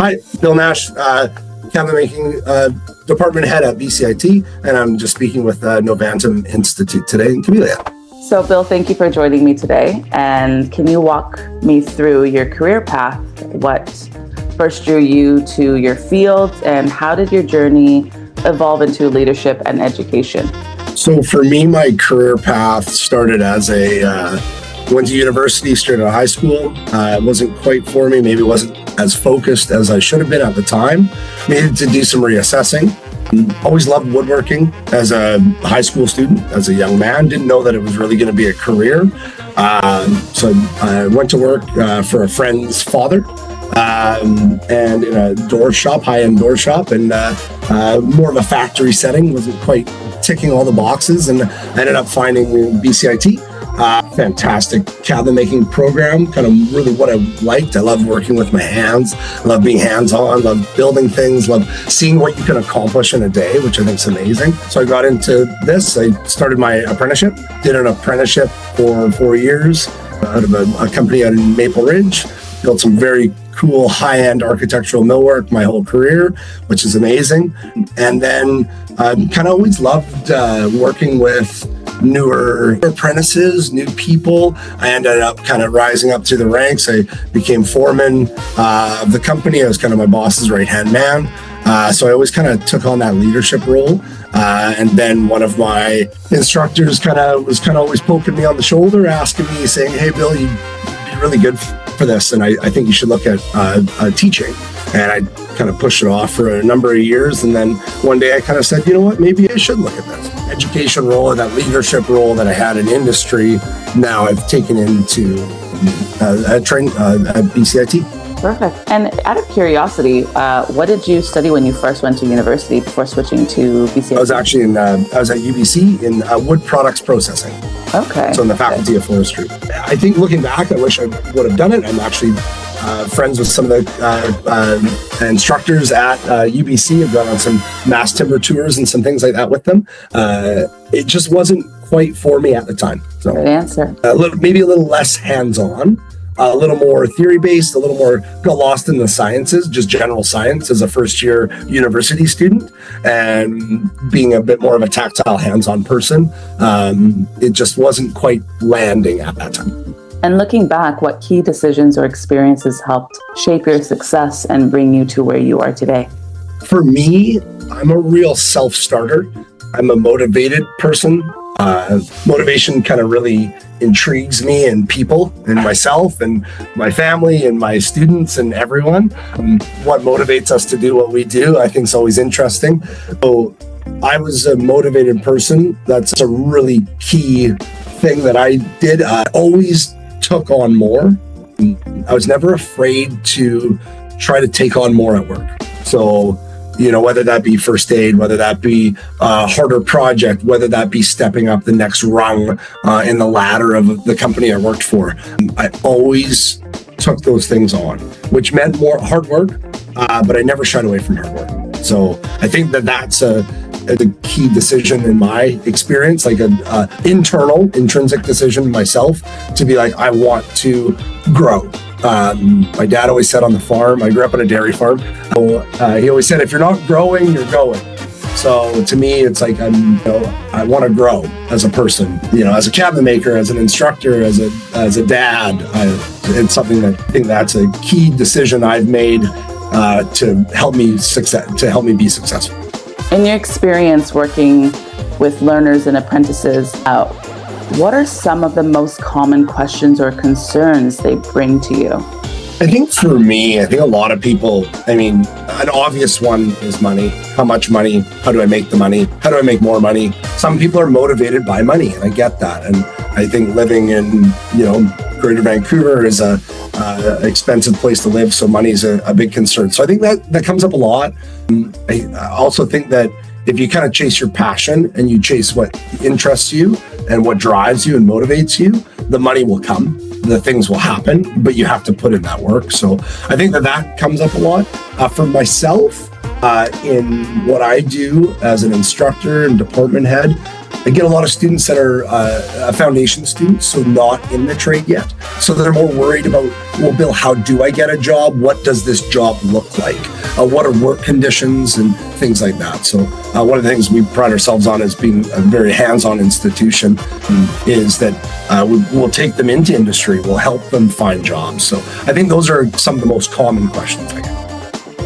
Hi, Bill Nash, cabinet making department head at BCIT, and I'm just speaking with Novantum Institute today in Camellia. So, Bill, thank you for joining me today. And can you walk me through your career path? What first drew you to your field, and how did your journey evolve into leadership and education? So for me, my career path started as went to university straight out of high school. It wasn't quite for me. Maybe it wasn't as focused as I should have been at the time. Needed to do some reassessing. Always loved woodworking as a high school student, as a young man. Didn't know that it was really going to be a career. So I went to work for a friend's father and in a door shop, high-end door shop, and more of a factory setting. Wasn't quite ticking all the boxes, and I ended up finding BCIT. Fantastic cabinet making program, kind of really what I liked. I love working with my hands, I love being hands-on, love building things, love seeing what you can accomplish in a day, which I think is amazing. So I got into this. I started my apprenticeship, did an apprenticeship for 4 years out of a company out in Maple Ridge, built some very cool high-end architectural millwork my whole career, which is amazing. And then kind of always loved working with newer apprentices, new people. I ended up kind of rising up through the ranks. I became foreman of the company. I was kind of my boss's right-hand man. So I always kind of took on that leadership role. And then one of my instructors was always poking me on the shoulder, asking me, saying, "Hey, Bill, you'd be really good for this, and I think you should look at teaching." And I kind of pushed it off for a number of years. And then one day I kind of said, you know what, maybe I should look at this education role, and that leadership role that I had in industry. Now I've taken into training at BCIT. Perfect. And out of curiosity, what did you study when you first went to university before switching to BCIT? I was actually I was at UBC in wood products processing. Okay. So in the faculty of forestry. I think looking back, I wish I would have done it. I'm actually friends with some of the instructors at UBC. I've gone on some mass timber tours and some things like that with them. It just wasn't quite for me at the time. So, good answer. Maybe a little less hands-on, a little more theory-based, a little more got lost in the sciences, just general science as a first-year university student, and being a bit more of a tactile, hands-on person. It just wasn't quite landing at that time. And looking back, what key decisions or experiences helped shape your success and bring you to where you are today? For me, I'm a real self-starter. I'm a motivated person. Motivation kind of really intrigues me and people and myself and my family and my students and everyone. What motivates us to do what we do, I think, is always interesting. So I was a motivated person. That's a really key thing that I did. I always took on more. I was never afraid to try to take on more at work. So, whether that be first aid, whether that be a harder project, whether that be stepping up the next rung in the ladder of the company I worked for, I always took those things on, which meant more hard work, but I never shied away from hard work. So I think that's a key decision in my experience, like an intrinsic decision myself to be like, I want to grow. My dad always said on the farm, I grew up on a dairy farm. He always said, if you're not growing, you're going. So to me, it's like, I want to grow as a person, as a cabinet maker, as an instructor, as a dad. It's something that I think that's a key decision I've made to help me be successful. In your experience working with learners and apprentices, what are some of the most common questions or concerns they bring to you? I think for me, a lot of people, an obvious one is money. How much money? How do I make the money? How do I make more money? Some people are motivated by money, and I get that. And I think living in, Greater Vancouver is a expensive place to live, so money is a big concern. So I think that comes up a lot. I also think that if you kind of chase your passion and you chase what interests you and what drives you and motivates you, the money will come, the things will happen, but you have to put in that work. So I think that comes up a lot. For myself, in what I do as an instructor and department head, I get a lot of students that are foundation students, so not in the trade yet. So they're more worried about, well, Bill, how do I get a job? What does this job look like? What are work conditions and things like that? So one of the things we pride ourselves on as being a very hands-on institution is that we'll take them into industry. We'll help them find jobs. So I think those are some of the most common questions I get.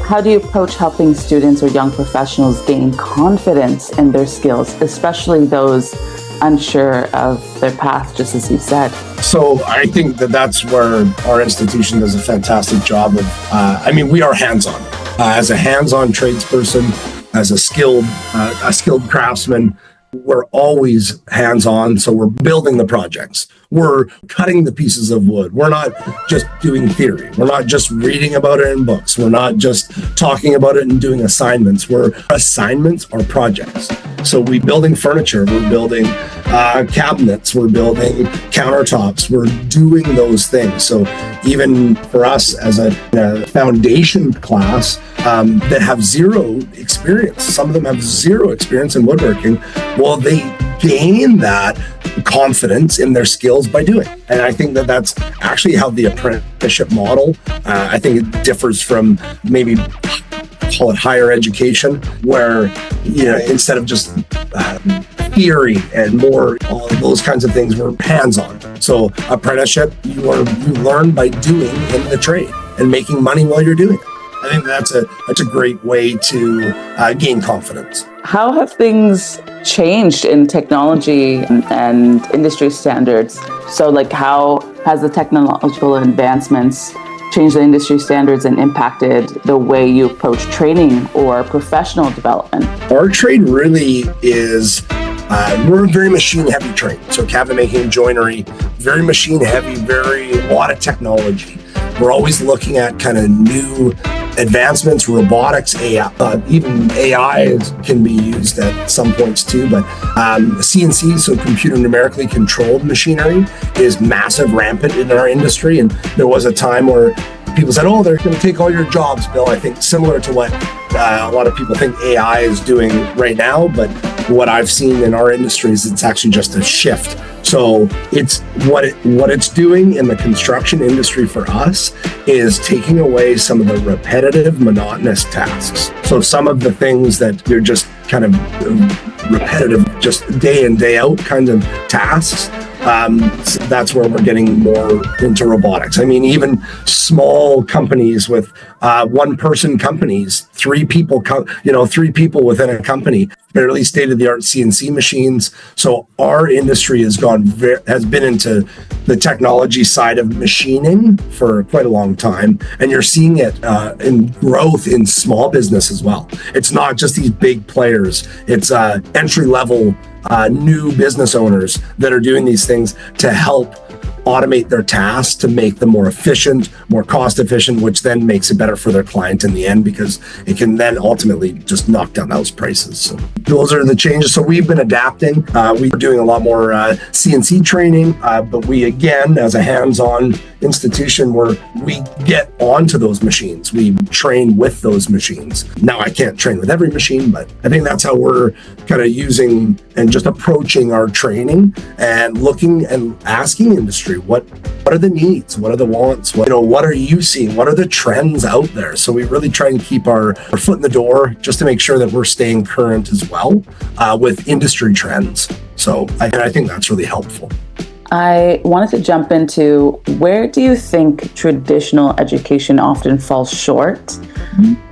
How do you approach helping students or young professionals gain confidence in their skills, especially those unsure of their path, just as you said? So I think that's where our institution does a fantastic job of, we are hands-on. As a hands-on tradesperson, as a skilled craftsman, we're always hands-on. So we're building the projects. We're cutting the pieces of wood. We're not just doing theory. We're not just reading about it in books. We're not just talking about it and doing assignments. Assignments are projects. So we're building furniture. We're building cabinets. We're building countertops. We're doing those things. So even for us as a foundation class that have zero experience, some of them have zero experience in woodworking. Well, they gain that confidence in their skills by doing. And I think that's actually how the apprenticeship model, I think it differs from maybe call it higher education, where, instead of just theory and more all those kinds of things, we're hands-on. So apprenticeship, you learn by doing in the trade and making money while you're doing it. I think that's a great way to gain confidence. How have things changed in technology and industry standards? So how has the technological advancements changed the industry standards and impacted the way you approach training or professional development? Our trade really is, we're a very machine heavy trade. So cabinet making, joinery, very machine heavy, a lot of technology. We're always looking at kind of new advancements, robotics, AI, even AI can be used at some points too, but CNC, so computer numerically controlled machinery, is massive, rampant in our industry. And there was a time where people said, oh, they're going to take all your jobs, Bill. I think similar to what a lot of people think AI is doing right now, but what I've seen in our industry is it's actually just a shift. So it's what it's doing in the construction industry for us is taking away some of the repetitive, monotonous tasks. So some of the things that you're just kind of repetitive, just day in, day out kind of tasks. So that's where we're getting more into robotics. Even small companies with one-person companies, three people within a company, fairly state-of-the-art CNC machines. So our industry has been into the technology side of machining for quite a long time, and you're seeing it in growth in small business as well. It's not just these big players; it's entry-level new business owners that are doing these things to help automate their tasks to make them more efficient, more cost efficient, which then makes it better for their client in the end because it can then ultimately just knock down those prices. So those are the changes. So we've been adapting. We're doing a lot more CNC training, but we, again, as a hands-on institution where we get onto those machines, we train with those machines. Now I can't train with every machine, but I think that's how we're kind of using and just approaching our training and looking and asking industry, what are the needs? What are the wants? What are you seeing? What are the trends out there? So we really try and keep our foot in the door just to make sure that we're staying current as well with industry trends. So I think that's really helpful. I wanted to jump into, where do you think traditional education often falls short?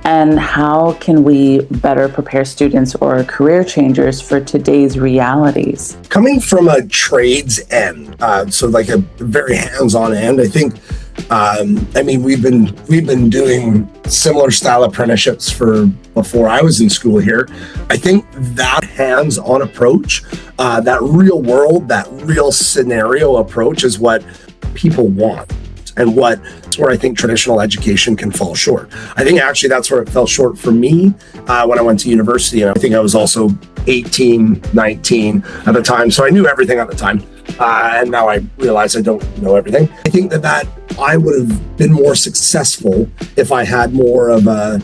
And how can we better prepare students or career changers for today's realities? Coming from a trades end, so like a very hands-on end, I think, we've been doing similar style apprenticeships for before I was in school here. I think that hands-on approach, that real world, that real scenario approach is what people want. And that's where I think traditional education can fall short. I think actually that's where it fell short for me when I went to university. And I think I was also 18, 19 at the time. So I knew everything at the time. And now I realize I don't know everything. I think that I would have been more successful if I had more of a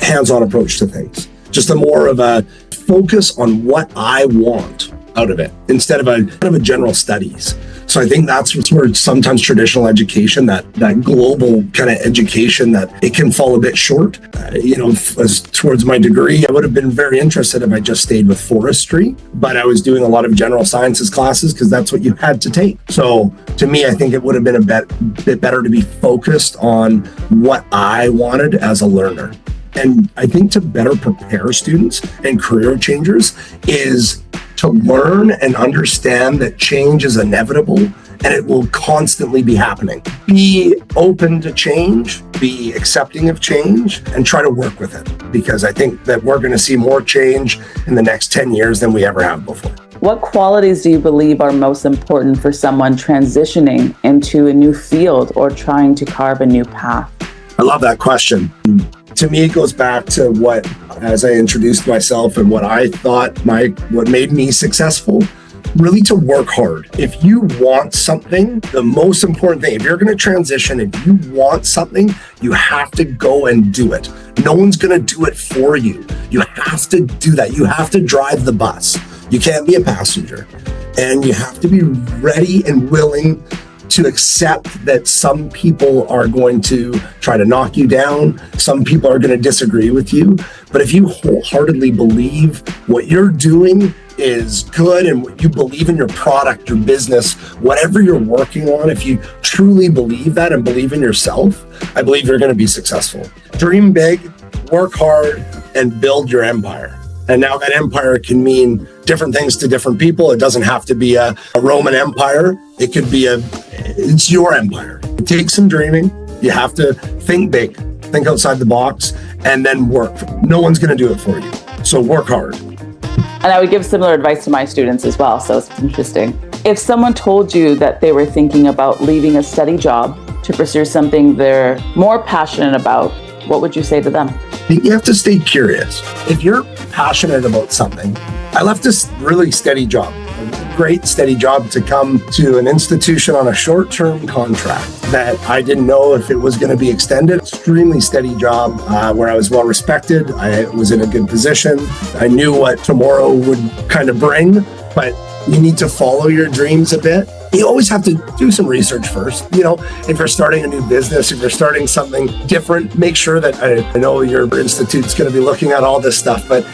hands-on approach to things. Just a more of a focus on what I want out of it instead of a general studies. So I think that's where sometimes traditional education, that global kind of education, that it can fall a bit short. As towards my degree, I would have been very interested if I just stayed with forestry, but I was doing a lot of general sciences classes because that's what you had to take. So to me, I think it would have been a bit better to be focused on what I wanted as a learner. And I think to better prepare students and career changers is to learn and understand that change is inevitable and it will constantly be happening. Be open to change, be accepting of change, and try to work with it. Because I think that we're going to see more change in the next 10 years than we ever have before. What qualities do you believe are most important for someone transitioning into a new field or trying to carve a new path? I love that question. To me, it goes back to what, as I introduced myself and what I thought what made me successful, really to work hard. If you want something, the most important thing, if you're going to transition, if you want something, you have to go and do it. No one's going to do it for you. You have to do that. You have to drive the bus. You can't be a passenger. And you have to be ready and willing to accept that some people are going to try to knock you down. Some people are going to disagree with you. But if you wholeheartedly believe what you're doing is good and you believe in your product, your business, whatever you're working on, if you truly believe that and believe in yourself, I believe you're going to be successful. Dream big, work hard, and build your empire. And now that empire can mean different things to different people. It doesn't have to be a Roman Empire. It could be it's your empire. It takes some dreaming. You have to think big, think outside the box, and then work. No one's going to do it for you. So work hard. And I would give similar advice to my students as well. So it's interesting. If someone told you that they were thinking about leaving a steady job to pursue something they're more passionate about, what would you say to them? You have to stay curious. If you're passionate about something, I left this really steady job, a great steady job, to come to an institution on a short-term contract that I didn't know if it was going to be extended. Extremely steady job where I was well respected. I was in a good position. I knew what tomorrow would kind of bring, but you need to follow your dreams a bit. You always have to do some research first. If you're starting a new business, if you're starting something different, make sure that I know your institute's going to be looking at all this stuff, but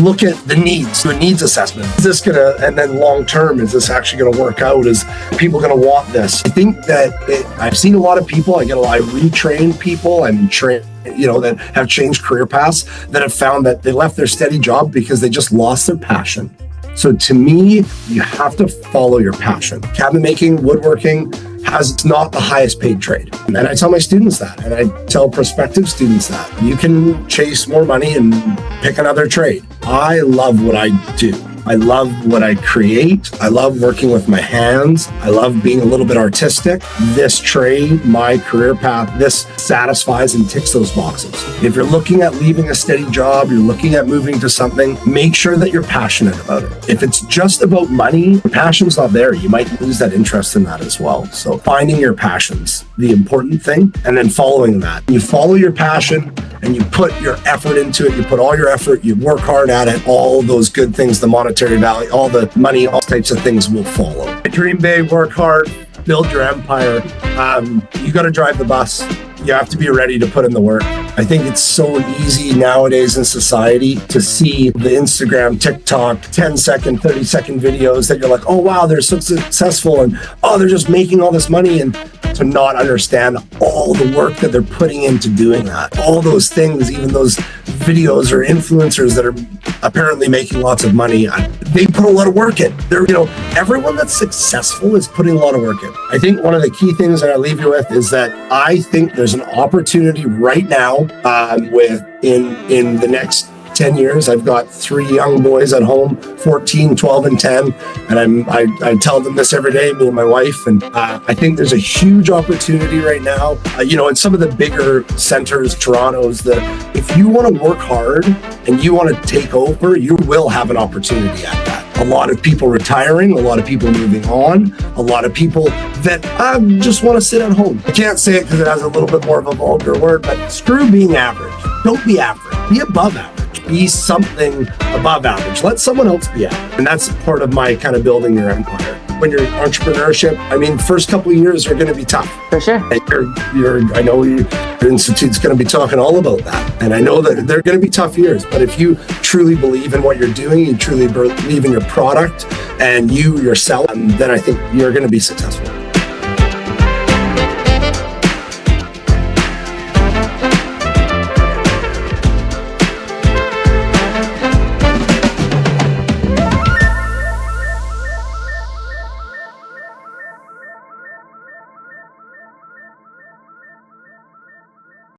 look at the needs, do a needs assessment. Is this going to, and then long term, is this actually going to work out? Is people going to want this? I think that I've seen a lot of people, I retrain people and train, that have changed career paths that have found that they left their steady job because they just lost their passion. So to me, you have to follow your passion. Cabinet making, woodworking it's not the highest paid trade. And I tell my students that, and I tell prospective students that. You can chase more money and pick another trade. I love what I do. I love what I create. I love working with my hands. I love being a little bit artistic. This trade, my career path, this satisfies and ticks those boxes. If you're looking at leaving a steady job, you're looking at moving to something, make sure that you're passionate about it. If it's just about money, your passion's not there. You might lose that interest in that as well. So finding your passions, the important thing, and then following that. You follow your passion and you put your effort into it. You put all your effort, you work hard at it, all those good things, the monetary value, all the money, all types of things will follow. Dream big, work hard, build your empire. You got to drive the bus. You have to be ready to put in the work. I think it's so easy nowadays in society to see the Instagram, TikTok, 10-second, 30-second videos that you're like, oh, wow, they're so successful. And, oh, they're just making all this money. And to not understand all the work that they're putting into doing that. All those things, even those videos or influencers that are apparently making lots of money, they put a lot of work in. Everyone that's successful is putting a lot of work in. I think one of the key things that I leave you with is that I think there's an opportunity right now in the next 10 years. I've got 3 young boys at home, 14, 12, and 10. And I tell them this every day, me and my wife. And I think there's a huge opportunity right now, in some of the bigger centers, Toronto's, if you want to work hard and you want to take over, you will have an opportunity at that. A lot of people retiring, a lot of people moving on, a lot of people that just want to sit at home. I can't say it because it has a little bit more of a vulgar word, but screw being average. Don't be average. Be above average. be something above average. Let someone else be at it. And that's part of my kind of building your empire. When you're in entrepreneurship, I mean, first couple of years are going to be tough. For sure. And I know your institute's going to be talking all about that. And I know that they're going to be tough years, but if you truly believe in what you're doing, you truly believe in your product and you yourself, then I think you're going to be successful.